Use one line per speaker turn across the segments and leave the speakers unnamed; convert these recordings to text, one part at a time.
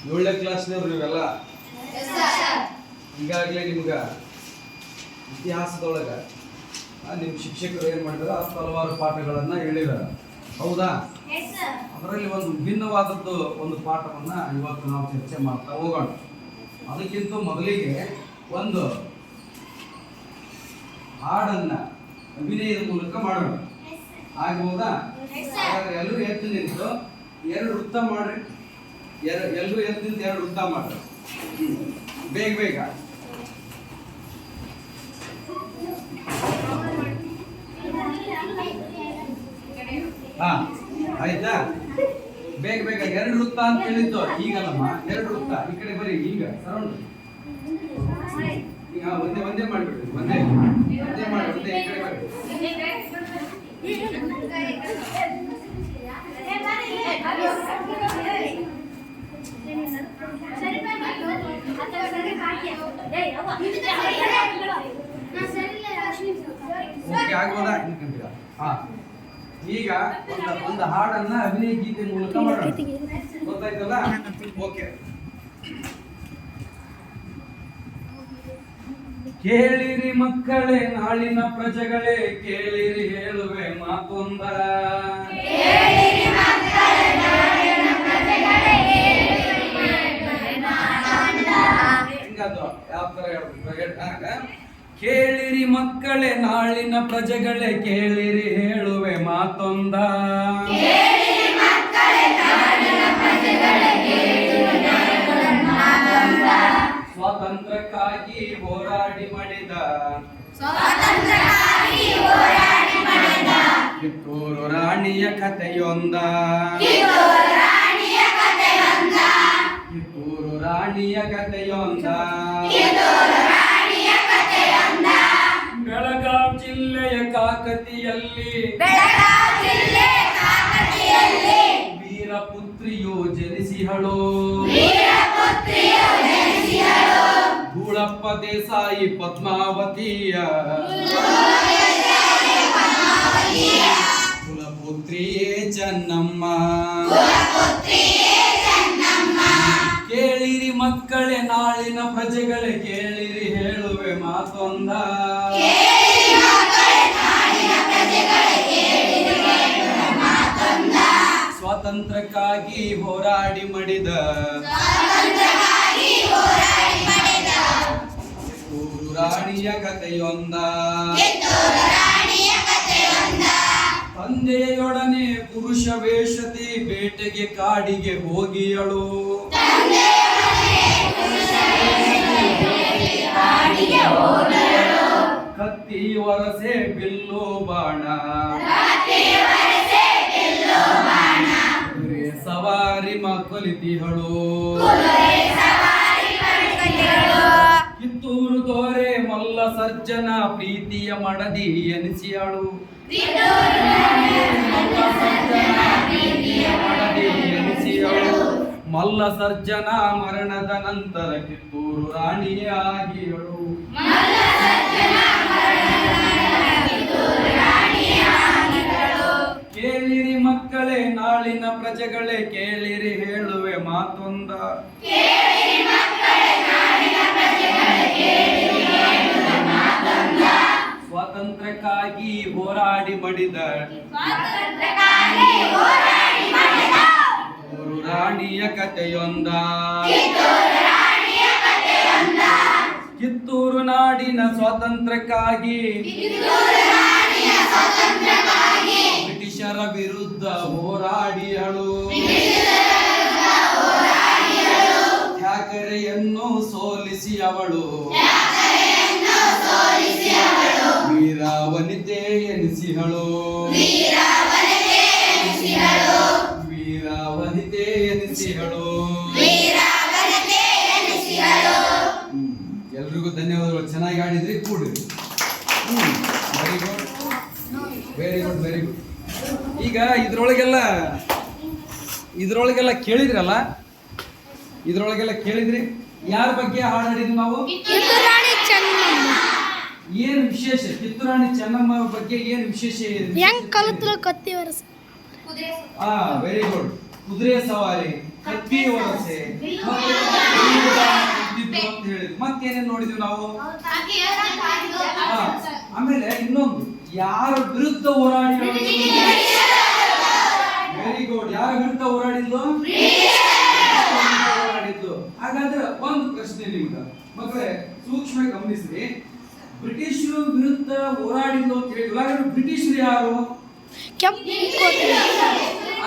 7ನೇ ಕ್ಲಾಸ್ನವ್ರು ನೀವೆಲ್ಲ ಈಗಾಗಲೇ ನಿಮ್ಗೆ ಇತಿಹಾಸದೊಳಗೆ ನಿಮ್ಮ ಶಿಕ್ಷಕರು ಏನು ಮಾಡಿದಾರೆ ಹಲವಾರು ಪಾಠಗಳನ್ನು ಹೇಳಿದ್ದಾರೆ, ಹೌದಾ? ಅದರಲ್ಲಿ ಒಂದು ಭಿನ್ನವಾದದ್ದು ಒಂದು ಪಾಠವನ್ನು ಇವತ್ತು ನಾವು ಚರ್ಚೆ ಮಾಡ್ತಾ ಹೋಗೋಣ. ಅದಕ್ಕಿಂತ ಮೊದಲಿಗೆ ಒಂದು ಹಾಡನ್ನು ಅಭಿನಯದ ಮೂಲಕ ಮಾಡೋಣ, ಆಗ್ಬೋದಾ? ಹಾಗಾದ್ರೆ ಎಲ್ಲರೂ ಎದ್ದು ನಿಂತು 2 ವೃತ್ತ ಮಾಡ್ರಿ. ಎಲ್ಲರೂ ಎದ್ದು ನಿಂತು 2 ವೃತ್ತ ಮಾಡ್ರಿ, ಬೇಗ ಬೇಗ. ಹಾ, ಆಯ್ತಾ? ಬೇಗ ಬೇಗ 2 ವೃತ್ತ ಅಂತ ಹೇಳಿದ್ದು ಈಗಲ್ಲಮ್ಮ. 2 ವೃತ್ತ ಈ ಕಡೆ ಬರೀ, ಈಗ ಸರೌಂಡ್ ಈಗ ಒಂದೇ ಮಾಡಿಬಿಡ್ರಿ. ಒಂದೇ ಮಾಡಿ, ಒಂದೇ ಈ ಕಡೆ ಬರ್ರಿ. ಓಕೆ, ಆಗ್ಬೋದಾ? ಹಾ, ಈಗ ಒಂದು ಹಾಡನ್ನ ಅಭಿನಯ ಗೀತೆ ಮೂಲಕ ಮಾಡೋಣ, ಗೊತ್ತಾಯ್ತಲ್ಲ? ಓಕೆ. ಕೇಳಿರಿ ಮಕ್ಕಳೇ, ನಾಳಿನ ಪ್ರಜೆಗಳೇ, ಕೇಳಿರಿ ಹೇಳುವೆ ಮಾತೊಂದ. ಹಿಂಗದು ಯಾವ ತರ ಹೇಳ್ಬೇಕು? ಕೇಳಿರಿ ಮಕ್ಕಳೇ, ನಾಳಿನ ಪ್ರಜೆಗಳೇ, ಕೇಳಿರಿ ಹೇಳುವೆ ಮಾತೊಂದ. ಸ್ವಾತಂತ್ರ್ಯಕ್ಕಾಗಿ ಹೋರಾಡಿ ಮಾಡಿದ ಕಿತ್ತೂರು ರಾಣಿಯ ಕಥೆಯೊಂದ. ಕಿತ್ತೂರು ರಾಣಿಯ ಕಥೆಯೊಂದ. ಬೆಳಗಾವಿ ಜಿಲ್ಲೆಯ ಕಾಕತಿಯಲ್ಲಿ ವೀರಪುತ್ರಿಯು ಜನಿಸಿಹಳು. ಧೂಳಪ್ಪ ದೇಸಾಯಿ ಪದ್ಮಾವತಿಯ ಕುಲಪುತ್ರಿಯೇ ಚೆನ್ನಮ್ಮ. ಕೇಳಿರಿ ಮಕ್ಕಳೇ, ನಾಳಿನ ಪ್ರಜೆಗಳೇ, ಕೇಳಿರಿ ಹೇಳುವೆ ಮಾತೊಂದ. ಸ್ವಾತಂತ್ರ್ಯಕ್ಕಾಗಿ ಹೋರಾಡಿ ಮಡಿದ ಕಿತ್ತೂರು ರಾಣಿಯ ಕಥೆಯೊಂದ. ತಂದೆಯೊಡನೆ ಪುರುಷ ವೇಷತಿ ಬೇಟೆಗೆ ಕಾಡಿಗೆ ಹೋಗಿಯಳು. ಕತ್ತಿ ವರಸೆ ಬಿಲ್ಲು ಬಾಣ, ಸವಾರಿ ಕಲಿತಿಹಳು. ಕಿತ್ತೂರು ದೊರೆ ಮಲ್ಲ ಸರ್ಜನ ಪ್ರೀತಿಯ ಮಡದಿ ಎನಿಸಿಯಳು. ಮಲ್ಲ ಸರ್ಜನ ಮರಣದ ನಂತರ ಕಿತ್ತೂರು ರಾಣಿಯಾಗಿಯಳು. ಕೇಳಿರಿ ಮಕ್ಕಳೇ, ನಾಳಿನ ಪ್ರಜೆಗಳೇ, ಕೇಳಿರಿ ಹೇಳುವೆ ಮಾತೊಂದ. ಸ್ವಾತಂತ್ರ್ಯಕ್ಕಾಗಿ ಹೋರಾಡಿ ಮಡಿದ ಕಿತ್ತೂರು ರಾಣಿಯ ಕಥೆಯೊಂದ. ಕಿತ್ತೂರು ನಾಡಿನ ಸ್ವಾತಂತ್ರ್ಯಕ್ಕಾಗಿ ಬ್ರಿಟಿಷರ ವಿರುದ್ಧ ಹೋರಾಡಿಯಳು. ತ್ಯಾಗರೆಯನ್ನು ಸೋಲಿಸಿ ಅವಳು ವೀರ ವನಿತೆ ಎನಿಸಿಹಳು. ವೀರ ವನಿತೆ ಎನಿಸಿಹಳು. ಎಲ್ರಿಗೂ ಧನ್ಯವಾದಗಳು. ಚೆನ್ನಾಗಿ ಆಡಿದ್ರಿ, ಕೂಡ್ರಿ. Very good, very good, very good. ಈಗ ಇದ್ರೊಳಗೆಲ್ಲ ಕೇಳಿದ್ರಲ್ಲ, ಕೇಳಿದ್ರಿ. ಯಾರ ಬಗ್ಗೆ ಹಾಡಾಡಿದ್ವಿ ನಾವು? ಏನು ವಿಶೇಷ? ಕಿತ್ತೂರಾಣಿ ಚೆನ್ನಮ್ಮ ಬಗ್ಗೆ ಏನು ವಿಶೇಷ?
ಹೆಂಗ್ ಕಲಿತ್ರ ಕತ್ತಿ ವರ್ಷ?
Very good. ಕುದುರೆ ಸವಾರಿ, ಕತ್ತಿ ವರಸೆ, ಮತ್ತೆ ಅಂತ ಹೇಳಿದ್ವಿ. ಮತ್ತೇನೇನ್ ನೋಡಿದ್ವಿ ನಾವು? ಆಮೇಲೆ ಇನ್ನೊಂದು, ಯಾರ ವಿರುದ್ಧ ಹೋರಾಡಿ? Very good. ಯಾರ ವಿರುದ್ಧ ಹೋರಾಡಿದ್ದು? ಹೋರಾಡಿದ್ದು. ಹಾಗಾದ್ರೆ ಒಂದು ಪ್ರಶ್ನೆ ನಿಮ್ಗೆ ಮಕ್ಕಳೇ, ಸೂಕ್ಷ್ಮ ಗಮನಿಸ್ರಿ. ಬ್ರಿಟಿಷರು ವಿರುದ್ಧ ಹೋರಾಡಿದ್ದು ಅಂತ ಹೇಳಿದ್ರು. ಬ್ರಿಟಿಷರು ಯಾರು?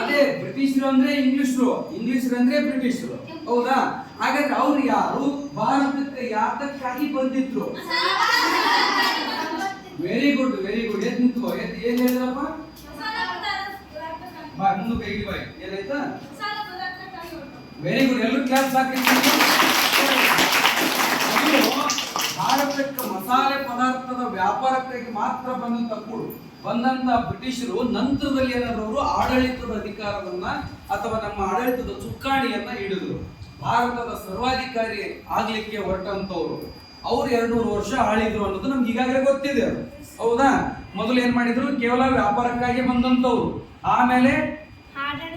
ಅದೇ ಬ್ರಿಟಿಷರು ಅಂದ್ರೆ ಇಂಗ್ಲಿಷರು, ಇಂಗ್ಲಿಷರು ಅಂದ್ರೆ ಬ್ರಿಟಿಷರು, ಹೌದಾ? ಹಾಗಾದ್ರೆ ಅವ್ರು ಯಾರು? ಭಾರತಕ್ಕೆ ಯಾತಕ್ಕಾಗಿ ಬಂದಿದ್ರು? Very good, very good. ಎದ್ ನಿಂತ್ಕೋ. ಏನ್ ಹೇಳಿದ್ರಪ್ಪ? ಬಾ ಮುಂದೆ ಕೈಗೆ ಬಾಯ್. ಏನಾಯ್ತಾ? Very good. ಎಲ್ಲರೂ ಕ್ಲಾಸ್ ಹಾಕಿ. ಭಾರತಕ್ಕೆ ಮಸಾಲೆ ಪದಾರ್ಥದ ವ್ಯಾಪಾರಕ್ಕಾಗಿ ಮಾತ್ರ ಬಂದಂತ ಬ್ರಿಟಿಷರು ನಂತರದಲ್ಲಿ ಏನಾದ್ರು ಅವರು ಆಡಳಿತದ ಅಧಿಕಾರವನ್ನ ಅಥವಾ ನಮ್ಮ ಆಡಳಿತದ ಚುಕ್ಕಾಣಿಯನ್ನ ಹಿಡಿದ್ರು. ಭಾರತದ ಸರ್ವಾಧಿಕಾರಿ ಆಗ್ಲಿಕ್ಕೆ ಹೊರಟಂತವ್ರು ಅವ್ರು 200 ವರ್ಷ ಆಳಿದ್ರು ಅನ್ನೋದು ನಮ್ಗೆ ಈಗಾಗಲೇ ಗೊತ್ತಿದೆ, ಹೌದಾ? ಮೊದಲು ಏನ್ ಮಾಡಿದ್ರು? ಕೇವಲ ವ್ಯಾಪಾರಕ್ಕಾಗಿ ಬಂದಂತವ್ರು. ಆಮೇಲೆ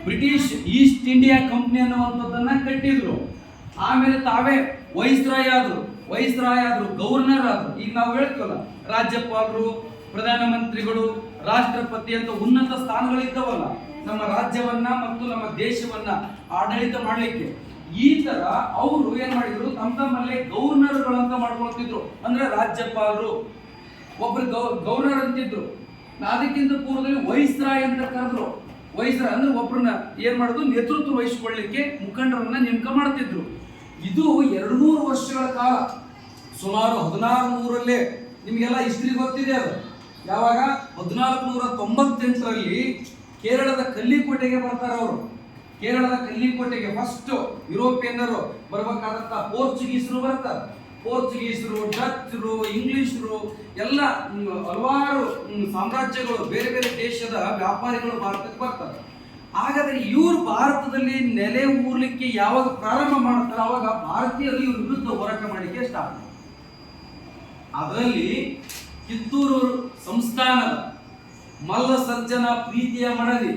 ಬ್ರಿಟಿಷ್ ಈಸ್ಟ್ ಇಂಡಿಯಾ ಕಂಪನಿ ಅನ್ನುವಂಥದ್ದನ್ನ ಕಟ್ಟಿದ್ರು. ಆಮೇಲೆ ತಾವೇ ವೈಸ್ರಾಯ್ ಆದ್ರು, ಗವರ್ನರ್ ಆದ್ರು. ಈಗ ನಾವು ಹೇಳ್ತೀವಲ್ಲ, ರಾಜ್ಯಪಾಲರು, ಪ್ರಧಾನಮಂತ್ರಿಗಳು, ರಾಷ್ಟ್ರಪತಿ ಅಂತ ಉನ್ನತ ಸ್ಥಾನಗಳಿದ್ದವಲ್ಲ ನಮ್ಮ ರಾಜ್ಯವನ್ನ ಮತ್ತು ನಮ್ಮ ದೇಶವನ್ನ ಆಡಳಿತ ಮಾಡ್ಲಿಕ್ಕೆ. ಈ ತರ ಅವರು ಏನ್ ಮಾಡಿದ್ರು? ತಮ್ಮಲ್ಲೇ ಗವರ್ನರ್ಗಳಂತ ಮಾಡ್ಕೊಳ್ತಿದ್ರು. ಅಂದ್ರೆ ರಾಜ್ಯಪಾಲರು ಒಬ್ರು ಗವರ್ನರ್ ಅಂತಿದ್ರು. ಅದಕ್ಕಿಂತ ಪೂರ್ವದಲ್ಲಿ ವೈಸ್ರಾಯ್ ಅಂತ ಕರೆದ್ರು. ವೈಸ್ರಾಯ್ ಅಂದ್ರೆ ಒಬ್ಬರನ್ನ ಏನ್ ಮಾಡುದು? ನೇತೃತ್ವ ವಹಿಸಿಕೊಳ್ಳಿಕ್ಕೆ ಮುಖಂಡರನ್ನ ನೇಮಕ ಮಾಡ್ತಿದ್ರು. ಇದು 200 ವರ್ಷಗಳ ಕಾಲ. ಸುಮಾರು 1400 ನಿಮ್ಗೆಲ್ಲ ಹಿಸ್ಟ್ರಿ ಗೊತ್ತಿದೆ. ಅದು ಯಾವಾಗ? 1498ರಲ್ಲಿ ಕೇರಳದ ಕಲ್ಲಿಕೋಟೆಗೆ ಬರ್ತಾರೆ ಅವರು. ಕೇರಳದ ಕಲ್ಲಿಕೋಟೆಗೆ ಫಸ್ಟ್ ಯುರೋಪಿಯನ್ನರು ಬರ್ಬೇಕಾದಂತ ಪೋರ್ಚುಗೀಸರು ಬರ್ತಾರೆ. ಪೋರ್ಚುಗೀಸರು, ಡಚ್ರು, ಇಂಗ್ಲಿಷರು ಎಲ್ಲ ಹಲವಾರು ಸಾಮ್ರಾಜ್ಯಗಳು, ಬೇರೆ ಬೇರೆ ದೇಶದ ವ್ಯಾಪಾರಿಗಳು ಭಾರತಕ್ಕೆ ಬರ್ತಾರೆ. ಹಾಗಾದ್ರೆ ಇವರು ಭಾರತದಲ್ಲಿ ನೆಲೆ ಊರ್ಲಿಕ್ಕೆ ಯಾವಾಗ ಪ್ರಾರಂಭ ಮಾಡ್ತಾರೆ, ಅವಾಗ ಭಾರತೀಯರು ಇವ್ರ ವಿರುದ್ಧ ಹೋರಾಟ ಮಾಡಲಿಕ್ಕೆ ಸ್ಟಾರ್ಟ್. ಅದರಲ್ಲಿ ಕಿತ್ತೂರು ಸಂಸ್ಥಾನದ ಮಲ್ಲ ಸರ್ಜನ ಪ್ರೀತಿಯ ಮಡದಿ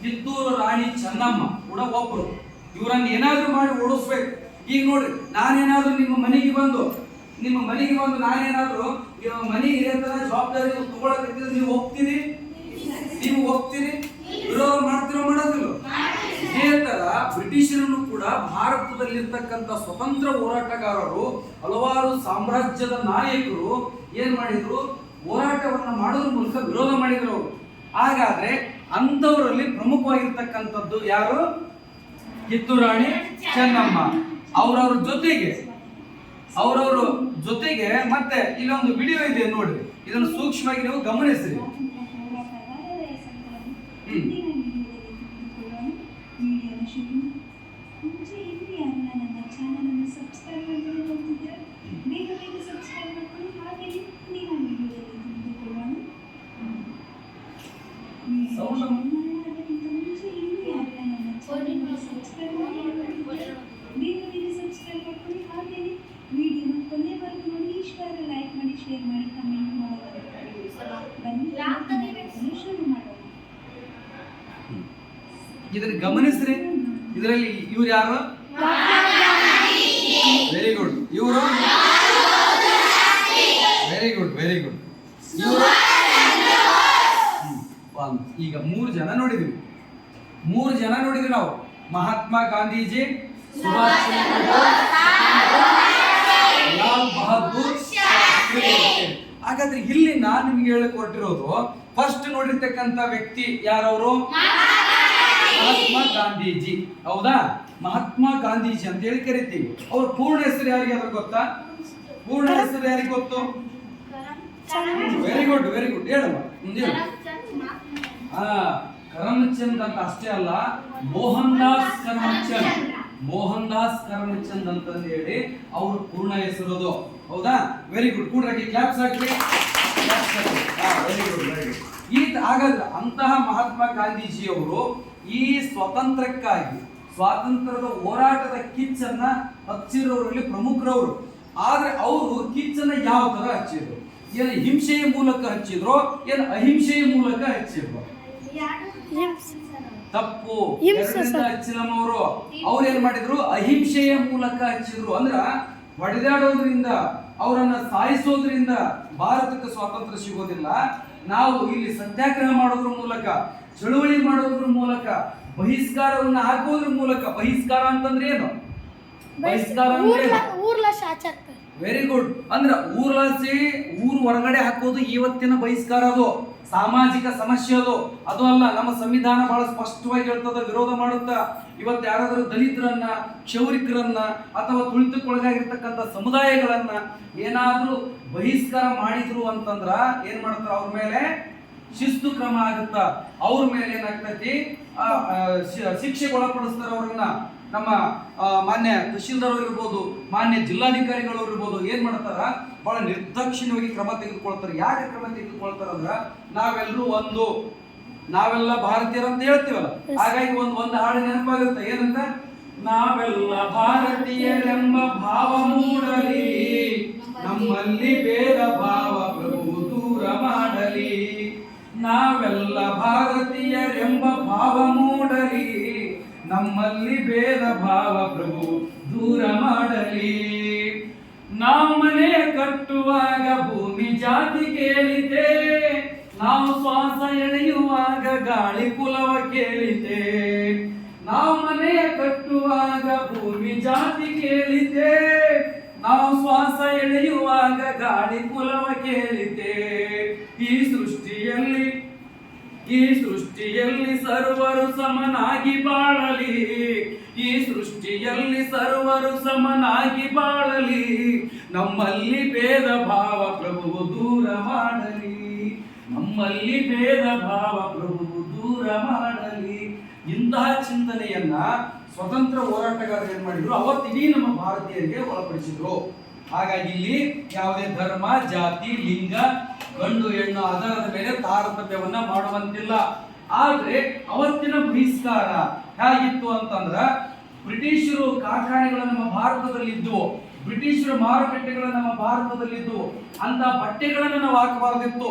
ಕಿತ್ತೂರು ರಾಣಿ ಚೆನ್ನಮ್ಮ ಕೂಡ ಒಬ್ರು. ಇವರನ್ನು ಏನಾದ್ರೂ ಮಾಡಿ ಓಡಿಸ್ಬೇಕು. ಈಗ ನೋಡ್ರಿ, ನಾನೇನಾದ್ರೂ ನಿಮ್ಮ ಮನೆಗೆ ಬಂದು ನಾನೇನಾದ್ರೂ ಮನೆ ಇರತರ ಜವಾಬ್ದಾರಿ ತಗೊಳಕತ್ತಿದ್ರೆ ನೀವು ಹೋಗ್ತೀರಿ? ವಿರೋಧ ಮಾಡ್ತಿರೋ? ಮಾಡೋದಿಲ್ಲ. ಇದೇ ತರ ಬ್ರಿಟಿಷರನ್ನು ಕೂಡ ಭಾರತದಲ್ಲಿರ್ತಕ್ಕಂಥ ಸ್ವತಂತ್ರ ಹೋರಾಟಗಾರರು, ಹಲವಾರು ಸಾಮ್ರಾಜ್ಯದ ನಾಯಕರು ಏನ್ ಮಾಡಿದ್ರು? ಹೋರಾಟವನ್ನ ಮಾಡೋದ್ರ ಮೂಲಕ ವಿರೋಧ ಮಾಡಿದ್ರು ಅವರು. ಹಾಗಾದ್ರೆ ಅಂತವರಲ್ಲಿ ಪ್ರಮುಖವಾಗಿರ್ತಕ್ಕಂಥದ್ದು ಯಾರು? ಕಿತ್ತೂರು ರಾಣಿ ಚೆನ್ನಮ್ಮ. ಅವರವ್ರ ಜೊತೆಗೆ ಮತ್ತೆ ಇಲ್ಲೊಂದು ವಿಡಿಯೋ ಇದೆ ನೋಡ್ರಿ, ಇದನ್ನು ಸೂಕ್ಷ್ಮವಾಗಿ ನೀವು ಗಮನಿಸ್ರಿ. ಇದನ್ನು ಗಮನಿಸ್ರಿ. ಇದರಲ್ಲಿ ಇವ್ರು ಯಾರು? Very good. ಇವರು ವೆರಿ ಗುಡ್. ಇವರು ಈಗ 3 ಜನ ನೋಡಿದ್ವಿ ನಾವು. ಮಹಾತ್ಮ ಗಾಂಧೀಜಿ, ಸುಭಾಷ್ ಚಂದ್ರ ಬೋಸ್, ಲಾಲ್ ಬಹದ್ದೂರ್ ಶಾಸ್ತ್ರಿ. ಹಾಗಾದ್ರೆ ಇಲ್ಲಿ ನಾನು ನಿಮ್ಗೆ ಹೇಳಿಕೊಟ್ಟಿರೋದು ಫಸ್ಟ್ ನೋಡಿರ್ತಕ್ಕಂಥ ವ್ಯಕ್ತಿ ಯಾರವರು? ಮಹಾತ್ಮ ಗಾಂಧೀಜಿ, ಹೌದಾ? ಮಹಾತ್ಮ ಗಾಂಧೀಜಿ ಅಂತ ಹೇಳಿ ಕರಿತೀವಿ. ಅವ್ರ ಪೂರ್ಣ ಹೆಸರು ಯಾರಿಗೆ ಅದ್ರ ಗೊತ್ತಾ? ಯಾರಿಗೆ ಗೊತ್ತು? Very good. ಹೇಳಮ್ಮ ಮುಂದೆ. ಕರಮ್ಚಂದ್ ಅಂತ ಅಷ್ಟೇ ಅಲ್ಲ, ಮೋಹನ್ ದಾಸ್ ಕರಮ್ಚಂದ್ ಅಂತ ಹೇಳಿ ಅವ್ರ ಪೂರ್ಣ ಹೆಸರು, ಹೌದಾ? Very good. ಕೂಡ್ರಾಗಿ ಕ್ಲಾಪ್ಸ್ ಹಾಕಿ. Very good. ಹಾಗಾದ್ರೆ ಅಂತಹ ಮಹಾತ್ಮ ಗಾಂಧೀಜಿಯವರು ಈ ಸ್ವಾತಂತ್ರ್ಯದ ಹೋರಾಟದ ಕಿಚ್ಚನ್ನ ಹಚ್ಚಿರೋರಲ್ಲಿ ಪ್ರಮುಖರವರು. ಆದ್ರೆ ಅವರು ಕಿಚ್ಚನ್ನ ಯಾವ ತರ ಹಚ್ಚಿದ್ರು? ಏನು ಹಿಂಸೆಯ ಮೂಲಕ ಹಚ್ಚಿದ್ರು, ಏನು ಅಹಿಂಸೆಯ ಮೂಲಕ ಹಚ್ಚಿದ್ರು? ತಪ್ಪು. ಎರಡರಿಂದ ಹಚ್ಚಿಲಮ್ಮ ಅವ್ರು ಏನ್ ಮಾಡಿದ್ರು, ಅಹಿಂಸೆಯ ಮೂಲಕ ಹಚ್ಚಿದ್ರು. ಅಂದ್ರ ಹೊಡೆದಾಡೋದ್ರಿಂದ, ಅವರನ್ನ ಸಾಯಿಸೋದ್ರಿಂದ ಭಾರತಕ್ಕೆ ಸ್ವಾತಂತ್ರ್ಯ ಸಿಗೋದಿಲ್ಲ. ನಾವು ಇಲ್ಲಿ ಸತ್ಯಾಗ್ರಹ ಮಾಡೋದ್ರ ಮೂಲಕ, ಚಳುವಳಿ ಮಾಡೋದ್ರ ಮೂಲಕ, ಬಹಿಷ್ಕಾರವನ್ನ ಹಾಕೋದ್ರ ಮೂಲಕ. ಬಹಿಷ್ಕಾರ ಅಂತಂದ್ರೆ ಏನು? ಬಹಿಷ್ಕಾರ ವೆರಿ ಗುಡ್. ಅಂದ್ರ ಊರ್ಲಾಸಿ ಊರ್ ಹೊರಗಡೆ ಹಾಕೋದು ಇವತ್ತಿನ ಬಹಿಷ್ಕಾರ. ಅದು ಸಾಮಾಜಿಕ ಸಮಸ್ಯೆ. ಅದು ಅಲ್ಲ. ನಮ್ಮ ಸಂವಿಧಾನ ಬಹಳ ಸ್ಪಷ್ಟವಾಗಿ ಹೇಳ್ತದ, ವಿರೋಧ ಮಾಡುತ್ತಾ. ಇವತ್ತು ಯಾರಾದ್ರೂ ದಲಿತರನ್ನ, ಕ್ಷೌರಿಕರನ್ನ ಅಥವಾ ತುಳಿತಕ್ಕೊಳಗಾಗಿರ್ತಕ್ಕಂಥ ಸಮುದಾಯಗಳನ್ನ ಏನಾದ್ರೂ ಬಹಿಷ್ಕಾರ ಮಾಡಿದ್ರು ಅಂತಂದ್ರ ಏನ್ ಮಾಡ್ತಾರ, ಅವ್ರ ಮೇಲೆ ಶಿಸ್ತು ಕ್ರಮ ಆಗುತ್ತ. ಅವ್ರ ಮೇಲೆ ಏನಾಗ್ತೈತಿ, ಶಿಕ್ಷೆಗೆ ಒಳಪಡಿಸ್ತಾರ ಅವ್ರನ್ನ. ನಮ್ಮ ಮಾನ್ಯ ತಹಶೀಲ್ದಾರ್ ಇರ್ಬೋದು, ಮಾನ್ಯ ಜಿಲ್ಲಾಧಿಕಾರಿಗಳು ಇರ್ಬೋದು, ಏನ್ ಮಾಡ್ತಾರ, ಬಹಳ ನಿರ್ದಾಕ್ಷಿಣ್ಯವಾಗಿ ಕ್ರಮ ತೆಗೆದುಕೊಳ್ತಾರೆ. ಯಾಕೆ ಕ್ರಮ ತೆಗೆದುಕೊಳ್ತಾರ ಅಂದ್ರ, ನಾವೆಲ್ಲ ಭಾರತೀಯರು ಅಂತ ಹೇಳ್ತೀವಲ್ಲ, ಹಾಗಾಗಿ ಒಂದು ಹಾಡು ನೆನಪಾಗುತ್ತೆ. ಏನಂತ, ನಾವೆಲ್ಲ ಭಾರತೀಯರೆಂಬ ಭಾವ ಮೂಡಲಿ, ನಮ್ಮಲ್ಲಿ ಭೇದ ಭಾವ ಪ್ರಭು ದೂರ ಮಾಡಲಿ. ನಾವೆಲ್ಲ ಭಾರತೀಯರೆಂಬ ಭಾವ ಮೂಡಲಿ, ನಮ್ಮಲ್ಲಿ ಭೇದ ಭಾವ ಪ್ರಭು ದೂರ ಮಾಡಲಿ. ನಾವು ಮನೆ ಕಟ್ಟುವಾಗ ಭೂಮಿ ಜಾತಿ ಕೇಳಿದೆ, ನಾವು ಶ್ವಾಸ ಎಳೆಯುವಾಗ ಗಾಳಿ ಕುಲವ ಕೇಳಿದೆ. ನಾವು ಮನೆ ಕಟ್ಟುವಾಗ ಭೂಮಿ ಜಾತಿ ಕೇಳಿದೆ, ನಾವು ಶ್ವಾಸ ಎಳೆಯುವಾಗ ಗಾಳಿ ಕುಲವ ಕೇಳಿದೆ. ಈ ಸೃಷ್ಟಿಯಲ್ಲಿ ಸರ್ವರು ಸಮನಾಗಿ ಬಾಳಲಿ, ಈ ಸೃಷ್ಟಿಯಲ್ಲಿ ಸರ್ವರು ಸಮನಾಗಿ ಬಾಳಲಿ. ನಮ್ಮಲ್ಲಿ ಭೇದ ಭಾವ ಪ್ರಭು ದೂರ ಮಾಡಲಿ, ನಮ್ಮಲ್ಲಿ ಭೇದ ಭಾವ ಪ್ರಭು ದೂರ ಮಾಡಲಿ. ಇಂತಹ ಚಿಂತನೆಯನ್ನ ಸ್ವತಂತ್ರ ಹೋರಾಟಗಾರರು ಏನ್ ಮಾಡಿದ್ರು, ಅವತ್ತಿಡೀ ನಮ್ಮ ಭಾರತೀಯರಿಗೆ ಒಳಪಡಿಸಿದ್ರು. ಹಾಗಾಗಿ ಇಲ್ಲಿ ಯಾವುದೇ ಧರ್ಮ, ಜಾತಿ, ಲಿಂಗ, ಗಂಡು ಹೆಣ್ಣು ಆಧಾರದ ಮೇಲೆ ತಾರತಮ್ಯವನ್ನ ಮಾಡುವಂತಿಲ್ಲ. ಆದ್ರೆ ಅವತ್ತಿನ ಬಹಿಷ್ಕಾರ ಹೇಗಿತ್ತು ಅಂತಂದ್ರ, ಬ್ರಿಟಿಷರು ಕಾರ್ಖಾನೆಗಳು ನಮ್ಮ ಭಾರತದಲ್ಲಿ ಇದ್ವು, ಬ್ರಿಟಿಷರ ಮಾರುಕಟ್ಟೆಗಳು ನಮ್ಮ ಭಾರತದಲ್ಲಿ ಇದ್ವು. ಅಂತ ಬಟ್ಟೆಗಳನ್ನು ನಾವು ಹಾಕಬಾರದಿತ್ತು.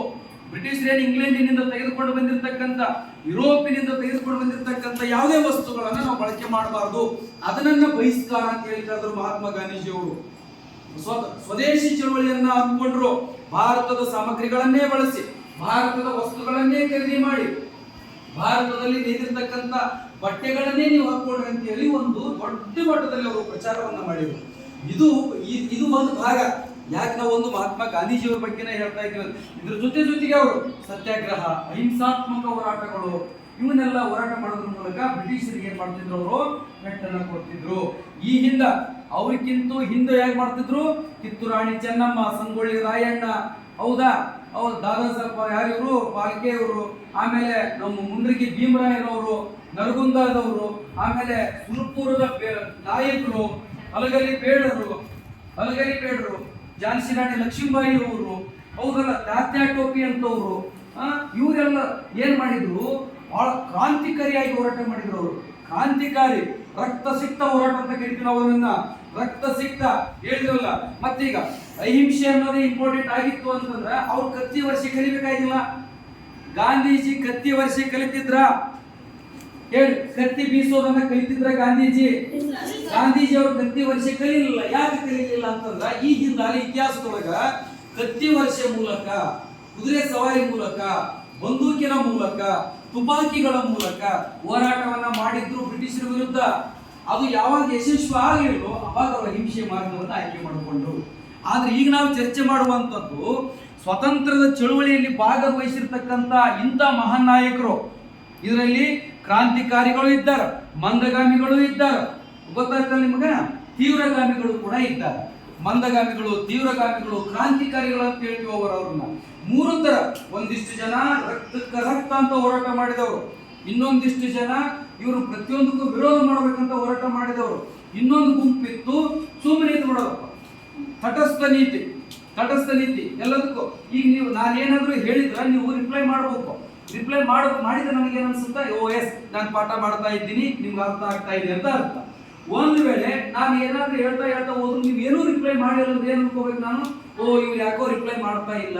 ಬ್ರಿಟಿಷರೇನು ಇಂಗ್ಲೆಂಡಿನಿಂದ ತೆಗೆದುಕೊಂಡು ಬಂದಿರತಕ್ಕಂಥ, ಯುರೋಪಿನಿಂದ ತೆಗೆದುಕೊಂಡು ಬಂದಿರತಕ್ಕಂಥ ಯಾವುದೇ ವಸ್ತುಗಳನ್ನ ನಾವು ಬಳಕೆ ಮಾಡಬಾರದು. ಅದನ್ನ ಬಹಿಷ್ಕಾರ ಅಂತ ಹೇಳಿದ್ರು ಮಹಾತ್ಮ ಗಾಂಧೀಜಿಯವರು. ಸ್ವದೇಶಿ ಚಳವಳಿಯನ್ನ ಅಂದ್ಕೊಂಡ್ರು. ಭಾರತದ ಸಾಮಗ್ರಿಗಳನ್ನೇ ಬಳಸಿ, ಭಾರತದ ವಸ್ತುಗಳನ್ನೇ ಖರೀದಿ ಮಾಡಿ, ಭಾರತದಲ್ಲಿ ನೇದಿರ್ತಕ್ಕಂಥ ಬಟ್ಟೆಗಳನ್ನೇ ನೀವು ಹಾಕೊಂಡ್ರಿ ಅಂತ ಹೇಳಿ ಒಂದು ದೊಡ್ಡ ಮಟ್ಟದಲ್ಲಿ ಅವರು ಪ್ರಚಾರವನ್ನ ಮಾಡಿದ್ರು. ಇದು ಒಂದು ಭಾಗ. ಯಾಕೆ ನಾವು ಒಂದು ಮಹಾತ್ಮ ಗಾಂಧೀಜಿಯವರ ಬಗ್ಗೆನೇ ಹೇಳ್ತಾ ಇದ್ದೀವಿ. ಇದ್ರ ಜೊತೆಗೆ ಅವರು ಸತ್ಯಾಗ್ರಹ, ಅಹಿಂಸಾತ್ಮಕ ಹೋರಾಟಗಳು, ಇವನ್ನೆಲ್ಲ ಹೋರಾಟ ಮಾಡೋದ್ರ ಮೂಲಕ ಬ್ರಿಟಿಷರಿಗೆ ಏನ್ ಮಾಡ್ತಿದ್ರು, ಅವರು ಪೆಟ್ಟನ್ನ ಕೊಡ್ತಿದ್ರು. ಈ ಅವ್ರಿಗಿಂತ ಹಿಂದೆ ಹೇಗೆ ಮಾಡ್ತಿದ್ರು, ಕಿತ್ತೂರು ರಾಣಿ ಚೆನ್ನಮ್ಮ, ಸಂಗೊಳ್ಳಿ ರಾಯಣ್ಣ, ಹೌದಾ, ದಾದಾ ಸಾಹೇಬ್ ಯಾರಿವರು, ಪಾಲ್ಕೆಯವರು, ಆಮೇಲೆ ನಮ್ಮ ಮುಂಡ್ರಿಗಿ ಭೀಮರಾಯನವರು, ನರಗುಂದದವರು, ಆಮೇಲೆ ಸುರಪುರದ ನಾಯಕರು, ಹಲಗಲಿ ಬೇಡರು, ಝಾನ್ಸಿ ರಾಣಿ ಲಕ್ಷ್ಮೀಬಾಯಿ ಅವರು, ಹೌದಲ್ಲ, ತಾತ್ಯಾ ಟೋಪಿ ಅಂತವ್ರು, ಇವರೆಲ್ಲ ಏನ್ ಮಾಡಿದ್ರು, ಬಹಳ ಕ್ರಾಂತಿಕಾರಿಯಾಗಿ ಹೋರಾಟ ಮಾಡಿದ್ರು. ಅವರು ಕ್ರಾಂತಿಕಾರಿ, ರಕ್ತ ಸಿಕ್ತ ಹೋರಾಟ ಅಂತ ಕರಿತೀವಿ ನಾವು ಅವರನ್ನ. ರಕ್ತ ಸಿಕ್ತ ಹೇಳಿದ್ರಲ್ಲ. ಮತ್ತೀಗ ಅಹಿಂಸೆ ಅನ್ನೋದೇ ಇಂಪಾರ್ಟೆಂಟ್ ಆಗಿತ್ತು ಅಂತಂದ್ರೆ ಅವ್ರು ಕತ್ತಿ ವರ್ಷ ಕಲಿಬೇಕಾಗಿಲ್ಲ. ಗಾಂಧೀಜಿ ಕತ್ತಿ ವರ್ಷ ಕಲಿತಿದ್ರ? ಹೇಳಿ, ಕತ್ತಿ ಬೀಸೋದನ್ನ ಕಲಿತಿದ್ರ ಗಾಂಧೀಜಿ? ಅವರು ಕತ್ತಿ ವರ್ಷ ಕಲಿಲಿಲ್ಲ. ಯಾಕೆ ಕಲಿಲಿಲ್ಲ ಅಂತಂದ್ರ, ಈ ಹಿಂದಾಲಿ ಇತಿಹಾಸದೊಳಗ ಕತ್ತಿ ವರ್ಷ ಮೂಲಕ, ಕುದುರೆ ಸವಾರಿ ಮೂಲಕ, ಬಂದೂಕಿನ ಮೂಲಕ, ತುಪಾಕಿಗಳ ಮೂಲಕ ಹೋರಾಟವನ್ನ ಮಾಡಿದ್ರು ಬ್ರಿಟಿಷರ ವಿರುದ್ಧ. ಅದು ಯಾವಾಗ ಯಶಸ್ವಿ ಆಗಲಿಲ್ಲೋ ಅವಾಗ ಅವರ ಹಿಂಸೆ ಮಾರ್ಗವನ್ನು ಆಯ್ಕೆ ಮಾಡಿಕೊಂಡ್ರು. ಆದ್ರೆ ಈಗ ನಾವು ಚರ್ಚೆ ಮಾಡುವಂಥದ್ದು ಸ್ವತಂತ್ರದ ಚಳುವಳಿಯಲ್ಲಿ ಭಾಗವಹಿಸಿರ್ತಕ್ಕಂಥ ಇಂಥ ಮಹಾನ್ ನಾಯಕರು. ಇದರಲ್ಲಿ ಕ್ರಾಂತಿಕಾರಿಗಳು ಇದ್ದಾರೆ, ಮಂದಗಾಮಿಗಳು ಇದ್ದಾರೆ, ಗೊತ್ತಾಗ್ತಲ್ಲ ನಿಮಗ? ತೀವ್ರಗಾಮಿಗಳು ಕೂಡ ಇದ್ದಾರೆ. ಮಂದಗಾಮಿಗಳು, ತೀವ್ರಗಾಮಿಗಳು, ಕ್ರಾಂತಿಕಾರಿಗಳು ಅಂತ ಹೇಳ್ತೀವಿ ಅವ್ರನ್ನ. ಮೂರು ತರ. ಒಂದಿಷ್ಟು ಜನ ರಕ್ತ ಅಂತ ಹೋರಾಟ ಮಾಡಿದವರು, ಇನ್ನೊಂದಿಷ್ಟು ಜನ ಇವರು ಪ್ರತಿಯೊಂದಕ್ಕೂ ವಿರೋಧ ಮಾಡಬೇಕಂತ ಹೋರಾಟ ಮಾಡಿದವರು, ಇನ್ನೊಂದು ಗುಂಪಿತ್ತು ಸುಮ್ಮನೆ ನೋಡೋದಪ್ಪ, ತಟಸ್ಥ ನೀತಿ ಎಲ್ಲದಕ್ಕೂ. ಈಗ ನೀವು ನಾನೇನಾದ್ರೂ ಹೇಳಿದ್ರೆ ನೀವು ರಿಪ್ಲೈ ಮಾಡಬೇಕು. ರಿಪ್ಲೈ ಮಾಡಿದ್ರೆ ನನಗೆ ಏನು ಅನ್ಸುತ್ತಾ, ಎಸ್ ನಾನು ಪಾಠ ಮಾಡ್ತಾ ಇದ್ದೀನಿ, ನಿಮ್ಗೆ ಅರ್ಥ ಆಗ್ತಾ ಇದೆ ಅಂತ ಅರ್ಥ. ಒಂದು ವೇಳೆ ನಾನು ಏನಾದ್ರೂ ಹೇಳ್ತಾ ಹೋದ್ರು ನೀವು ಏನೂ ರಿಪ್ಲೈ ಮಾಡಿಲ್ಲ ಅಂದ್ರೆ ಏನ್ ಅನ್ಕೋಬೇಕು ನಾನು, ಇವ್ರು ಯಾಕೋ ರಿಪ್ಲೈ ಮಾಡ್ತಾ ಇಲ್ಲ,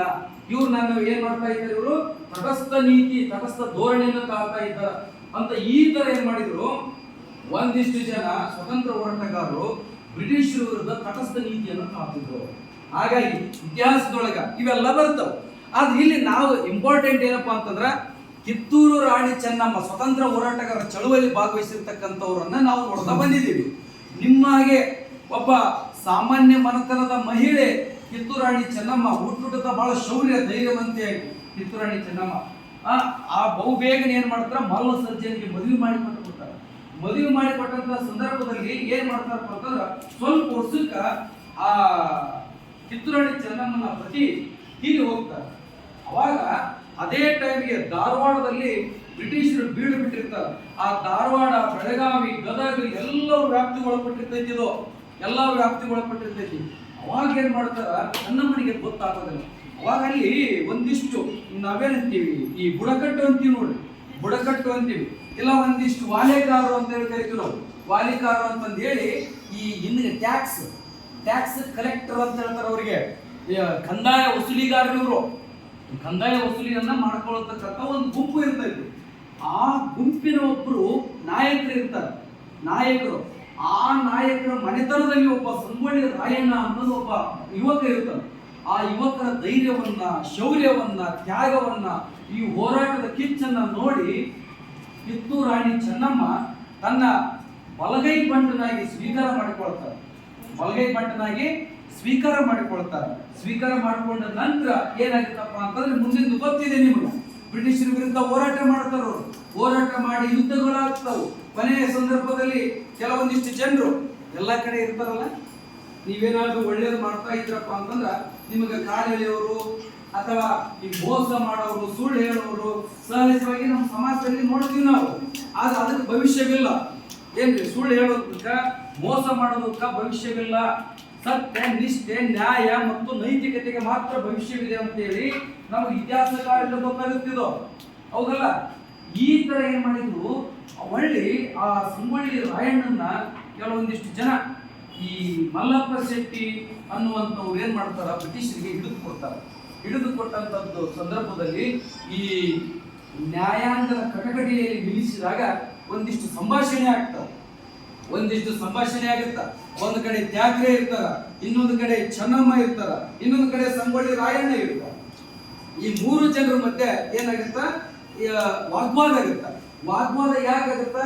ಇವ್ರು ನಾನು ಏನ್ ಮಾಡ್ತಾ ಇದ್ದಾರೆ, ಇವರು ತಟಸ್ಥ ಧೋರಣೆಯನ್ನು ತಾಳ್ತಾ ಇದ್ದಾರೆ ಅಂತ ಈ ತರ ಏನ್ ಮಾಡಿದ್ರು, ಒಂದಿಷ್ಟು ಜನ ಸ್ವತಂತ್ರ ಹೋರಾಟಗಾರರು ಬ್ರಿಟಿಷರ ವಿರುದ್ಧ ತಟಸ್ಥ ನೀತಿಯನ್ನು ಕಾತಿದ್ರು. ಹಾಗಾಗಿ ಇತಿಹಾಸದೊಳಗ ಇವೆಲ್ಲ ಬರ್ತಾವ. ಆದ್ರೆ ಇಲ್ಲಿ ನಾವು ಇಂಪಾರ್ಟೆಂಟ್ ಏನಪ್ಪಾ ಅಂತಂದ್ರ ಕಿತ್ತೂರು ರಾಣಿ ಚೆನ್ನಮ್ಮ ಸ್ವತಂತ್ರ ಹೋರಾಟಗಾರ ಚಳುವಳಿ ಭಾಗವಹಿಸಿರ್ತಕ್ಕಂಥವ್ರನ್ನ ನಾವು ನೋಡ್ತಾ ಬಂದಿದ್ದೀವಿ. ನಿಮ್ಮ ಹಾಗೆ ಒಬ್ಬ ಸಾಮಾನ್ಯ ಮನೆತನದ ಮಹಿಳೆ ಕಿತ್ತೂರು ರಾಣಿ ಚೆನ್ನಮ್ಮ ಹುಟ್ಟುಟ ಬಹಳ ಶೌರ್ಯ ಧೈರ್ಯವಂತಿಯಾಗಿ ಕಿತ್ತೂರು ರಾಣಿ ಚೆನ್ನಮ್ಮ ಆ ಬಹುಬೇಗನೆ ಏನ್ ಮಾಡ್ತಾರ, ಮಲ್ಲ ಸರ್ಜನಿಗೆ ಮದುವೆ ಮಾಡಿ ಕೊಟ್ಟಾರ. ಮದುವೆ ಮಾಡಿ ಕೊಟ್ಟಂತ ಸಂದರ್ಭದಲ್ಲಿ ಏನ್ ಮಾಡ್ತಾರಪ್ಪ ಅಂತಂದ್ರ ಸ್ವಲ್ಪ ವರ್ಷಕ್ಕ ಆ ಕಿತ್ತೂರು ರಾಣಿ ಚೆನ್ನಮ್ಮನ ಪತಿ ಹೀಗೆ ಹೋಗ್ತಾರೆ. ಅವಾಗ ಅದೇ ಟೈಮ್ಗೆ ಧಾರವಾಡದಲ್ಲಿ ಬ್ರಿಟಿಷರು ಬೀಡು ಬಿಟ್ಟಿರ್ತಾರೆ. ಆ ಧಾರವಾಡ, ಬೆಳಗಾವಿ, ಗದಗ ಎಲ್ಲವೂ ವ್ಯಾಪ್ತಿಗೆ ಒಳಪಟ್ಟಿರ್ತೈತಿ. ಇದು ಎಲ್ಲವೂ ವ್ಯಾಪ್ತಿಗೆ ಒಳಪಟ್ಟಿರ್ತೈತಿ. ಅವಾಗ ಏನ್ ಮಾಡ್ತಾರ, ಚೆನ್ನಮ್ಮನಿಗೆ ಗೊತ್ತಾಗೋದಿಲ್ಲ. ಅವಾಗ ಅಲ್ಲಿ ಒಂದಿಷ್ಟು ನಾವೇನಂತೀವಿ, ಈ ಬುಡಕಟ್ಟು ಅಂತೀವಿ ನೋಡಿ, ಬುಡಕಟ್ಟು ಅಂತೀವಿ, ಇಲ್ಲ ಒಂದಿಷ್ಟು ವಾಲೆಗಾರರು ಅಂತ ಹೇಳಿ ಕರಿತೀವಿ ನಾವು. ವಾಲಿಕಾರರು ಅಂತಂದು ಹೇಳಿ ಈ ಹಿಂದಿನ ಟ್ಯಾಕ್ಸ್ ಕಲೆಕ್ಟರ್ ಅಂತ ಹೇಳ್ತಾರೆ. ಅವರಿಗೆ ಕಂದಾಯ ವಸೂಲಿಗಾರರು ಇವರು. ಕಂದಾಯ ವಸೂಲಿಯನ್ನ ಮಾಡ್ಕೊಳ್ಳತಕ್ಕಂಥ ಒಂದು ಗುಂಪು ಇರ್ತೈತಿ. ಆ ಗುಂಪಿನ ಒಬ್ರು ನಾಯಕರು ಇರ್ತಾರೆ. ನಾಯಕರು, ಆ ನಾಯಕರ ಮನೆತನದಲ್ಲಿ ಒಬ್ಬ ಸಂಗೊಳ್ಳಿ ರಾಯಣ್ಣ ಅನ್ನೋದು ಒಬ್ಬ ಯುವಕ ಇರ್ತಾನೆ. ಆ ಯುವಕರ ಧೈರ್ಯವನ್ನ, ಶೌರ್ಯವನ್ನ, ತ್ಯಾಗವನ್ನ, ಈ ಹೋರಾಟದ ಕಿಚ್ಚನ್ನ ನೋಡಿ ಕಿತ್ತೂರು ರಾಣಿ ಚೆನ್ನಮ್ಮ ತನ್ನ ಬಲಗೈ ಬಂಟನಾಗಿ ಸ್ವೀಕಾರ ಮಾಡಿಕೊಳ್ತಾರೆ. ಬಲಗೈ ಬಂಟನಾಗಿ ಸ್ವೀಕಾರ ಮಾಡಿಕೊಳ್ತಾರೆ. ಸ್ವೀಕಾರ ಮಾಡಿಕೊಂಡ ನಂತರ ಏನಾಗುತ್ತಪ್ಪ ಅಂತಂದ್ರೆ ಮುಂದಿನ ಗೊತ್ತಿದೆ ನಿಮಗೆ. ಬ್ರಿಟಿಷರ ವಿರುದ್ಧ ಹೋರಾಟ ಮಾಡ್ತಾರ. ಹೋರಾಟ ಮಾಡಿ ಯುದ್ಧಗಳಾಗ್ತಾವು. ಕೊನೆಯ ಸಂದರ್ಭದಲ್ಲಿ ಕೆಲವೊಂದಿಷ್ಟು ಜನರು ಎಲ್ಲ ಕಡೆ ಇರ್ತಾರಲ್ಲ, ನೀವೇನಾದ್ರೂ ಒಳ್ಳೇದು ಮಾಡ್ತಾ ಇದ್ರಪ್ಪ ಅಂತಂದ್ರ ನಿಮಗೆ ಕಾಲು ಎಳೆಯೋರು ಅಥವಾ ಈ ಮೋಸ ಮಾಡೋರು, ಸುಳ್ಳು ಹೇಳೋರು ಸಹಜವಾಗಿ ನಮ್ಮ ಸಮಾಜದಲ್ಲಿ ನೋಡ್ತೀವಿ ನಾವು. ಆದ್ರೆ ಅದಕ್ಕೆ ಭವಿಷ್ಯವಿಲ್ಲ. ಏನ್ರಿ, ಸುಳ್ಳು ಹೇಳೋದಕ್ಕ, ಮೋಸ ಮಾಡೋದಕ್ಕ ಭವಿಷ್ಯವಿಲ್ಲ. ಸತ್ಯ, ನಿಷ್ಠೆ, ನ್ಯಾಯ ಮತ್ತು ನೈತಿಕತೆಗೆ ಮಾತ್ರ ಭವಿಷ್ಯವಿದೆ ಅಂತೇಳಿ ನಮಗೆ ಇತಿಹಾಸಕಾರರಿಂದ ಗೊತ್ತಾಗುತ್ತಿದ್ದೋ, ಹೌದಲ್ಲ? ಈ ತರ ಏನ್ ಮಾಡಿದ್ರು, ಒಳ್ಳಿ ಆ ಸಂಗೊಳ್ಳಿ ರಾಯಣ್ಣನ ಕೆಲವೊಂದಿಷ್ಟು ಜನ ಈ ಮಲ್ಲಪ್ಪ ಶೆಟ್ಟಿ ಅನ್ನುವಂಥವ್ರು ಏನ್ ಮಾಡ್ತಾರ, ಬ್ರಿಟಿಷರಿಗೆ ಹಿಡಿದು ಕೊಡ್ತಾರೆ. ಹಿಡಿದು ಕೊಟ್ಟಂತದ್ದು ಸಂದರ್ಭದಲ್ಲಿ ಈ ನ್ಯಾಯಾಂಗದ ಕಟಕಟೆಯಲ್ಲಿ ನಿಲ್ಲಿಸಿದಾಗ ಒಂದಿಷ್ಟು ಸಂಭಾಷಣೆ ಆಗ್ತಾವ. ಒಂದಿಷ್ಟು ಸಂಭಾಷಣೆ ಆಗುತ್ತ. ಒಂದು ಕಡೆ ತ್ಯಾಗ್ರೆ ಇರ್ತಾರ, ಇನ್ನೊಂದು ಕಡೆ ಚೆನ್ನಮ್ಮ ಇರ್ತಾರ, ಇನ್ನೊಂದು ಕಡೆ ಸಂಗೊಳ್ಳಿ ರಾಯಣ್ಣ ಇರ್ತಾರ. ಈ ಮೂರು ಜನರ ಮಧ್ಯೆ ಏನಾಗುತ್ತ, ವಾಗ್ವಾದ ಆಗುತ್ತ. ವಾಗ್ವಾದ ಯಾಕಾಗುತ್ತ,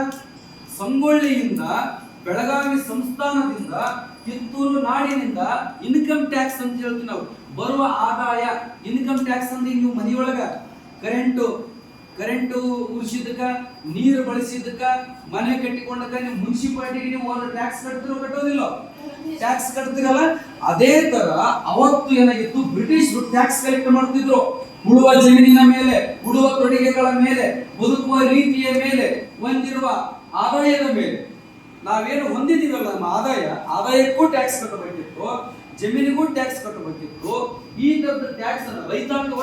ಸಂಗೊಳ್ಳಿಯಿಂದ, ಬೆಳಗಾವಿ ಸಂಸ್ಥಾನದಿಂದ, ಕಿತ್ತೂರು ನಾಡಿನಿಂದ ಇನ್ಕಮ್ ಟ್ಯಾಕ್ಸ್ ಅಂತ ಹೇಳ್ತೀವಿ ನಾವು, ಬರುವ ಆದಾಯ. ಇನ್ಕಮ್ ಟ್ಯಾಕ್ಸ್ ಅಂದ್ರೆ ನೀವು ಮನೆಯೊಳಗ ಕರೆಂಟು ಉಳಿಸಿದಕ್ಕ, ನೀರು ಬಳಸಿದಕ್ಕ, ಮನೆ ಕಟ್ಟಿಕೊಂಡಕ್ಕ ನೀವು ಮುನ್ಸಿಪಾಲಿಟಿಗೆ ನೀವು ಟ್ಯಾಕ್ಸ್ ಕಟ್ಟೋದಿಲ್ಲ, ಟ್ಯಾಕ್ಸ್ ಕಟ್ತಿರಲ್ಲ. ಅದೇ ತರ ಅವತ್ತು ಏನಾಗಿತ್ತು, ಬ್ರಿಟಿಷರು ಟ್ಯಾಕ್ಸ್ ಕಲೆಕ್ಟ್ ಮಾಡ್ತಿದ್ರು. ಉಳುವ ಜಮೀನಿನ ಮೇಲೆ, ಉಳುವ ತೊಡುಗೆಗಳ ಮೇಲೆ, ಬದುಕುವ ರೀತಿಯ ಮೇಲೆ, ಹೊಂದಿರುವ ಆದಾಯದ ಮೇಲೆ. ನಾವೇನು ಹೊಂದಿದ್ದೀವಲ್ಲ ನಮ್ಮ ಆದಾಯಕ್ಕೂ ಟ್ಯಾಕ್ಸ್ ಕಟ್ಟಬೇಕಿತ್ತು, ಜಮೀನಿಗೂ ಟ್ಯಾಕ್ಸ್ ಕಟ್ಟಬೇಕಿತ್ತು. ಈ ತರದ ಟ್ಯಾಕ್ಸ್ ಅನ್ನ ರೈತಾಂಗ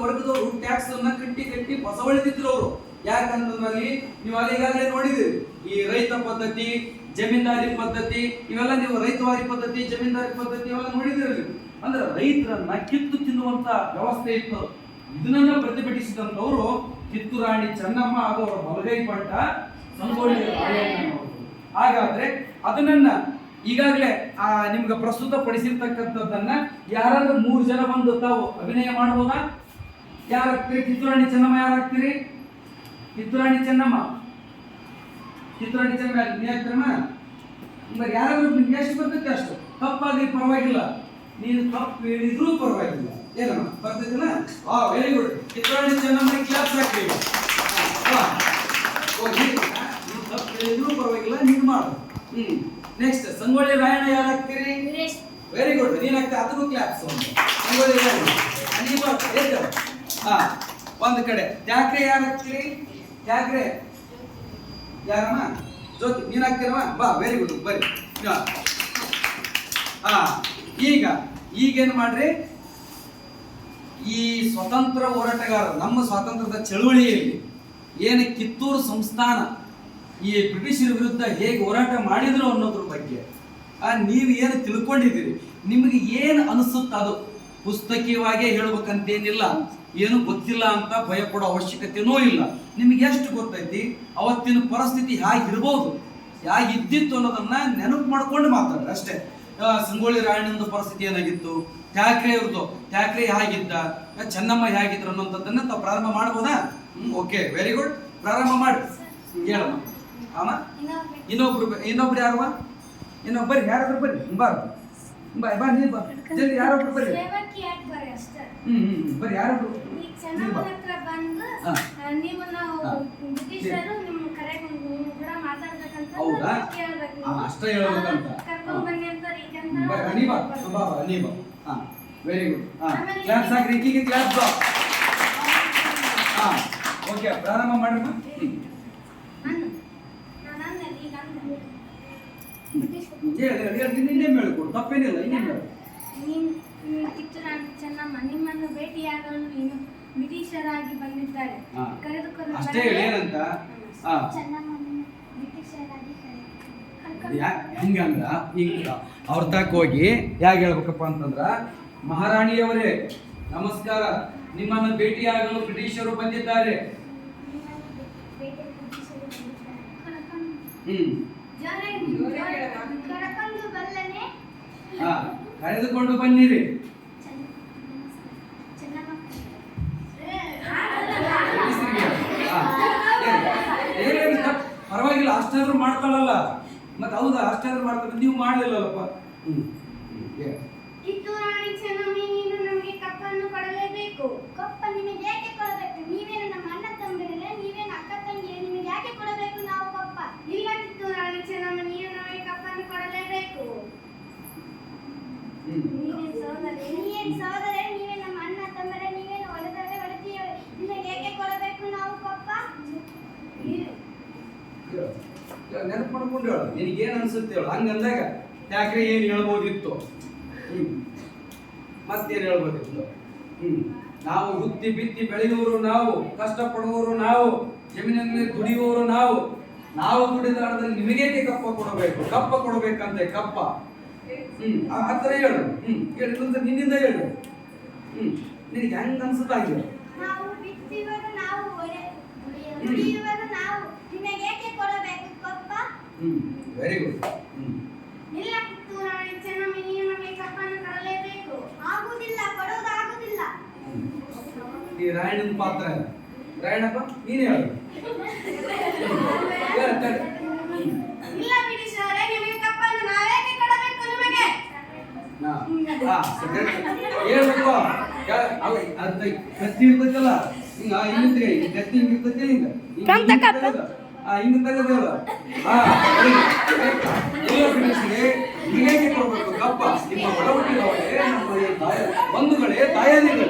ವರ್ಗದವರು ಟ್ಯಾಕ್ಸ್ ಅನ್ನ ಕಟ್ಟಿ ಬಸವಳಿದಿದ್ರು ಅವರು. ಯಾಕಂತಂದ್ರೆ ನೀವು ಈಗಾಗಲೇ ನೋಡಿದಿರಿ, ಈ ರೈತ ಪದ್ಧತಿ, ಜಮೀನ್ದಾರಿ ಪದ್ಧತಿ, ಇವೆಲ್ಲ ನೀವು ರೈತವಾರಿ ಪದ್ಧತಿ, ಜಮೀನ್ದಾರಿ ಪದ್ಧತಿ ಇವೆಲ್ಲ ನೋಡಿದಿರಿ. ಅಂದ್ರೆ ರೈತರನ್ನ ಕಿತ್ತು ತಿನ್ನುವಂತ ವ್ಯವಸ್ಥೆ ಇತ್ತು. ಇದನ್ನ ಪ್ರತಿಭಟಿಸಿದಂತವರು ಕಿತ್ತೂರು ರಾಣಿ ಚೆನ್ನಮ್ಮ ಹಾಗೂ ಅವರ ಬಲಗೈ ಬಂಟ ಸಂಗೊಳ್ಳಿ ರಾಯಣ್ಣ. ಹಾಗಾದ್ರೆ ಅದನ್ನ ಈಗಾಗಲೇ ನಿಮ್ಗೆ ಪ್ರಸ್ತುತ ಪಡಿಸಿರ್ತಕ್ಕಂಥದ್ದನ್ನ ಯಾರಾದ್ರೂ 3 ಜನ ಬಂದು ತಾವು ಅಭಿನಯ ಮಾಡಬಹುದಾ? ಯಾರಾಗ್ತೀರಿ? ಕಿತ್ತೂರು ರಾಣಿ ಚೆನ್ನಮ್ಮ ಯಾರಾಗ್ತೀರಿ? ಕಿತ್ತೂರು ರಾಣಿ ಚೆನ್ನಮ್ಮ ನೀ ಆಗ್ತೀರಮ್ಮ? ಯಾರಾದ್ರೂ ನಿಮ್ಗೆ ಎಷ್ಟು ಬರ್ತೈತೆ ಅಷ್ಟು, ತಪ್ಪಾಗಿ ಪರವಾಗಿಲ್ಲ, ನೀನು ತಪ್ಪು ಹೇಳಿದ್ರೂ ಪರವಾಗಿಲ್ಲ, ಏನಮ್ಮ ಬರ್ತೈತಿಲ್ಲ? Very good. Kittur Rani Chennamma claps ಹಾಕ್ತೀವಿ. ನೀನು ತಪ್ಪು ಹೇಳಿದ್ರೂ ಪರವಾಗಿಲ್ಲ, ನೀನು ಮಾಡು. ನೆಕ್ಸ್ಟ್ ಸಂಗೊಳ್ಳಿ ರಾಯಣ್ಣ ಯಾರಾಗ್ತೀರಿ? Very good. ನೀನಾಗ್ತಾ ಅದಕ್ಕೂ ಕ್ಲಾಪ್ಸ್. ಸಂಗೊಳ್ಳಿ ರಾಯಣ್ಣ ಒಂದು ಕಡೆ. ತ್ಯಾಗ್ರೆ ಯಾರಾಗ್ತೀರಿ? ತ್ಯಾಗ್ರೆ ಯಾರಮ್ಮ? ಜ್ಯೋತಿ ನೀನಾಗ್ತೀರಮ್ಮ? ಬಾ, ವೆರಿ ಗುಡ್, ಬರ್ರಿ. ಈಗೇನು ಮಾಡ್ರಿ, ಈ ಸ್ವತಂತ್ರ ಹೋರಾಟಗಾರ ನಮ್ಮ ಸ್ವಾತಂತ್ರ್ಯದ ಚಳುವಳಿಯಲ್ಲಿ ಏನು ಕಿತ್ತೂರು ಸಂಸ್ಥಾನ ಈ ಬ್ರಿಟಿಷರ ವಿರುದ್ಧ ಹೇಗೆ ಹೋರಾಟ ಮಾಡಿದ್ರು ಅನ್ನೋದ್ರ ಬಗ್ಗೆ ನೀವು ಏನು ತಿಳ್ಕೊಂಡಿದ್ದೀರಿ, ನಿಮಗೆ ಏನು ಅನಿಸುತ್ತ ಅದು ಪುಸ್ತಕೀಯವಾಗೇ ಹೇಳ್ಬೇಕಂತೇನಿಲ್ಲ. ಏನು ಗೊತ್ತಿಲ್ಲ ಅಂತ ಭಯ ಪಡೋ ಅವಶ್ಯಕತೆನೂ ಇಲ್ಲ. ನಿಮಗೆ ಎಷ್ಟು ಗೊತ್ತೈತಿ ಅವತ್ತಿನ ಪರಿಸ್ಥಿತಿ ಹೇಗಿರ್ಬೋದು, ಹೇಗಿದ್ದಿತ್ತು ಅನ್ನೋದನ್ನ ನೆನಪು ಮಾಡ್ಕೊಂಡು ಮಾತಾಡ್ರಿ ಅಷ್ಟೇ. ಸಂಗೊಳ್ಳಿ ರಾಯಣ್ಣಂದು ಪರಿಸ್ಥಿತಿ ಏನಾಗಿತ್ತು, ಠಾಕ್ರೆ ಅವ್ರದ್ದು, ಠಾಕ್ರೆ ಹೇಗಿದ್ದ, ಚೆನ್ನಮ್ಮ ಹೇಗಿದ್ರು ಅನ್ನೋಂಥದ್ದನ್ನ ತಾವು ಪ್ರಾರಂಭ ಮಾಡ್ಬೋದಾ? ಓಕೆ, ವೆರಿ ಗುಡ್, ಪ್ರಾರಂಭ ಮಾಡಿ ಹೇಳಮ್ಮ. ಆಮ ಇನ್ನೊಬ್ರು ಯಾರವ? ಇನ್ನೊಬ್ಬರಿ ಯಾರಾದ್ರೂ ಬರ್ರಿ, ಬಾ ನೀ ಬಾ ಜಲ್ದಿ, ಯಾರೊಬ್ರು ಬರ್ರಿ. ಬರ್ರಿ ಯಾರೊಬ್ರು. ಹೌದಾ, ಅಷ್ಟೇ ಹೇಳ್ಬೇಕಂತ. Very good. ಕ್ಲಾಪ್ಸ್ ಹಾಕ್ರಿ, ಈಗೀಗ ಕ್ಲಾಪ್ಸ್. ಓಕೆ, ಪ್ರಾರಂಭ ಮಾಡ್ರಮ್ಮ. ನಿನ್ನೆ ಹೇಳ್ಕೊಡು, ತಪ್ಪೇನಿಲ್ಲ.
ಚೆನ್ನಮ್ಮ ನಿಮ್ಮನ್ನು ಭೇಟಿಯಾಗಲು ನೀನು ಬ್ರಿಟಿಷರಾಗಿ ಬಂದಿದ್ದಾರೆ.
ಅಷ್ಟೇ ಹೇಳಿ ಏನಂತ. ಹಿಂಗಂದ್ರ ಈಗ ಅವ್ರ ತಕ್ಕ ಹೋಗಿ ಯಾಕೆ ಹೇಳ್ಬೇಕಪ್ಪ ಅಂತಂದ್ರ, ಮಹಾರಾಣಿಯವರೇ ನಮಸ್ಕಾರ, ನಿಮ್ಮನ್ನು ಭೇಟಿಯಾಗಲು ಬ್ರಿಟಿಷರು ಬಂದಿದ್ದಾರೆ. ಕರೆದುಕೊಂಡು ಬನ್ನಿರಿ. ಪರವಾಗಿಲ್ಲ, ಅಷ್ಟಾದ್ರೂ ಮಾಡ್ಕೊಳ್ಳಲ್ಲ. ಮತ್ತೆ ಹೌದಾ, ಅಷ್ಟಾದ್ರೂ ಮಾಡ್ತಾರೆ, ನೀವು ಮಾಡಲಿಲ್ಲಲ್ಲಪ್ಪ.
ಕಿತ್ತೂರು ರಾಣಿ ಚೆನ್ನಮ್ಮ, ನೀನು ನಮಗೆ ಕಪ್ಪನ್ನು ಕೊಡಲೇಬೇಕು. ಕಪ್ಪ ನಿಮಗೆ ಯಾಕೆ ಕೊಡಬೇಕು? ನೀವೇನು ನಮ್ಮ ಅಣ್ಣ ತಮ್ಮರಿಲ್ಲ, ನೀವೇನು ಅಕ್ಕ ತಂಗಿ, ನಿಮಗೆ ಯಾಕೆ ಕೊಡಬೇಕು ನಾವು ಕಪ್ಪ? ಇಲ್ಲ ಕಿತ್ತೂರು ರಾಣಿ ಚೆನ್ನಮ್ಮ, ನೀನು ನಮಗೆ ಕಪ್ಪನ್ನು ಕೊಡಲೇಬೇಕು. ನೀವೇನು ಸಹೋದರ, ನೀವೇ ನಮ್ಮ ಅಣ್ಣ ತಮ್ಮರೇ, ನೀವೇನು ಹೊಡೆದರೆ ಹೊಡೆತೀವಿ, ನಿಮಗೆ ಯಾಕೆ ಕೊಡಬೇಕು ನಾವು ಕಪ್ಪ?
ನೆನಪು ಮಾಡ್ಕೊಂಡು ಹೇಳು, ನಿನಗೇನು ಅನ್ಸುತ್ತೆ ಹೇಳು. ಹಂಗಂದಾಗ ಠಾಕ್ರೆ ಏನು ಹೇಳ್ಬೋದಿತ್ತು, ಮತ್ತೇನು ಹೇಳ್ಬೋದಿತ್ತು. ನಾವು ಹುತ್ತಿ ಬಿತ್ತಿ ಬೆಳೆಯುವವರು, ನಾವು ಕಷ್ಟಪಡುವವರು, ನಾವು ಜಮೀನಿನಲ್ಲಿ ದುಡಿಯುವವರು, ನಾವು ದುಡಿದಾಡದಲ್ಲಿ ನಿಮಗೇಕೆ ಕಪ್ಪ ಕೊಡಬೇಕು, ಕಪ್ಪ ಕೊಡಬೇಕಂತೆ ಕಪ್ಪ. ಆ ಥರ ಹೇಳು. ಹೇಳಿದ್ರೆ ನಿನ್ನಿಂದ ಹೇಳು. ನಿನಗೆ ಹೆಂಗ್ ಅನ್ಸುತ್ತಾಗಿ?
ನಾವು ಬಿತ್ತಿವರು, ನಾವು ದುಡಿಯುವರು, ನಾವು ನಿಮಗೆ ಏಕೆ ಕೊಡಬೇಕು ಕಪ್ಪ?
Very good.
ಇಲ್ಲ ಕಿತ್ತೂರು ರಾಣಿ ಚೆನ್ನಮ್ಮ, ನೀನು ನಮಗೆ ಕಪ್ಪನ್ನು ಕೊಡಲೇಬೇಕು. ಆಗುವುದಿಲ್ಲ, ಕೊಡುವುದಾಗುವುದಿಲ್ಲ.
ಈ ರಾಯಣ್ಣನ ಪಾತ್ರ ರಾಯಣ್ಣಪ್ಪ, ನೀನು ಹೇಳು.
ಇಲ್ಲ ಬ್ರಿಟಿಷರೇ, ನಿಮಗೆ ಕಪ್ಪನ್ನು ನಾವೇಕೆ ಕೊಡಬೇಕು ನಿಮಗೆ?
ಹೇಳ್ಬೇಕು. ಕತ್ತಿ ಇರ್ತೈತಲ್ಲ, ಹಿಂಗ ಹಿಂಗಿದ್ರೆ ಕತ್ತಿ ಹಿಂಗಿರ್ತೈತಿ, ಹಿಂಗ ಹಿಂಗ ತೆಗೆದೇವಲ್ಲ. ನಿಮಗೆ ಕೊಡ್ಬೇಕು ಕಪ್ಪ. ನಿಮ್ಮ ಒಡ ಹುಟ್ಟಿದವರೇ, ನಮ್ಮ ಬಂಧುಗಳೇ, ತಾಯಾದಿಗಳು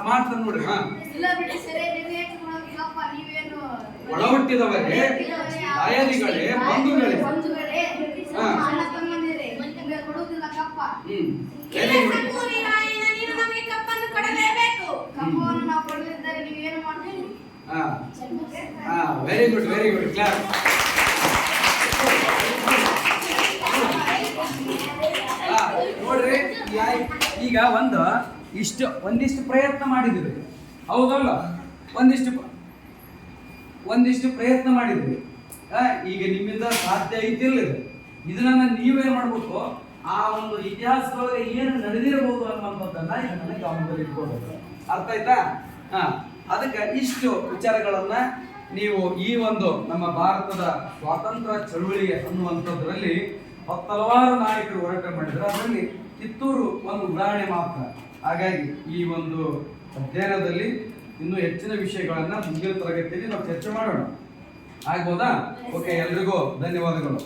ಮಾಡ್ತಾರೆ ನೋಡ್ರಿ. ಒಡ ಹುಟ್ಟಿದವರೇ, ತಾಯಾದಿಗಳೇ, ಬಂಧುಗಳೇ, very good, very good. Class. ನೋಡ್ರಿ, ಈಗ ಒಂದಿಷ್ಟು ಪ್ರಯತ್ನ ಮಾಡಿದ್ವಿ, ಹೌದಲ್ಲ? ಒಂದಿಷ್ಟು ಪ್ರಯತ್ನ ಮಾಡಿದ್ವಿ. ಈಗ ನಿಮ್ಮಿಂದ ಸಾಧ್ಯ ಐತಿಲ್ಲ. ಇದನ್ನ ನೀವೇನ್ ಮಾಡ್ಬೇಕು, ಆ ಒಂದು ಇತಿಹಾಸದೊಳಗೆ ಏನು ನಡೆದಿರಬಹುದು ಅನ್ನೋದನ್ನ ಈಗ ನನಗೆ ಗಮನದಲ್ಲಿ ಇಟ್ಕೋಬೇಕು. ಅರ್ಥ ಆಯ್ತಾ? ಅದಕ್ಕೆ ಇಷ್ಟು ವಿಚಾರಗಳನ್ನ ನೀವು ಈ ಒಂದು ನಮ್ಮ ಭಾರತದ ಸ್ವಾತಂತ್ರ್ಯ ಚಳುವಳಿ ಅನ್ನುವಂಥದ್ರಲ್ಲಿ ಹಲವಾರು ನಾಯಕರು ಹೋರಾಟ ಮಾಡಿದ್ರು. ಅದರಲ್ಲಿ ಕಿತ್ತೂರು ಒಂದು ಉದಾಹರಣೆ ಮಾತ್ರ. ಹಾಗಾಗಿ ಈ ಒಂದು ಅಧ್ಯಯನದಲ್ಲಿ ಇನ್ನೂ ಹೆಚ್ಚಿನ ವಿಷಯಗಳನ್ನ ಮುಂದಿನ ತರಗತಿಯಲ್ಲಿ ನಾವು ಚರ್ಚೆ ಮಾಡೋಣ. ಆಗ್ಬೋದಾ? ಓಕೆ, ಎಲ್ರಿಗೂ ಧನ್ಯವಾದಗಳು.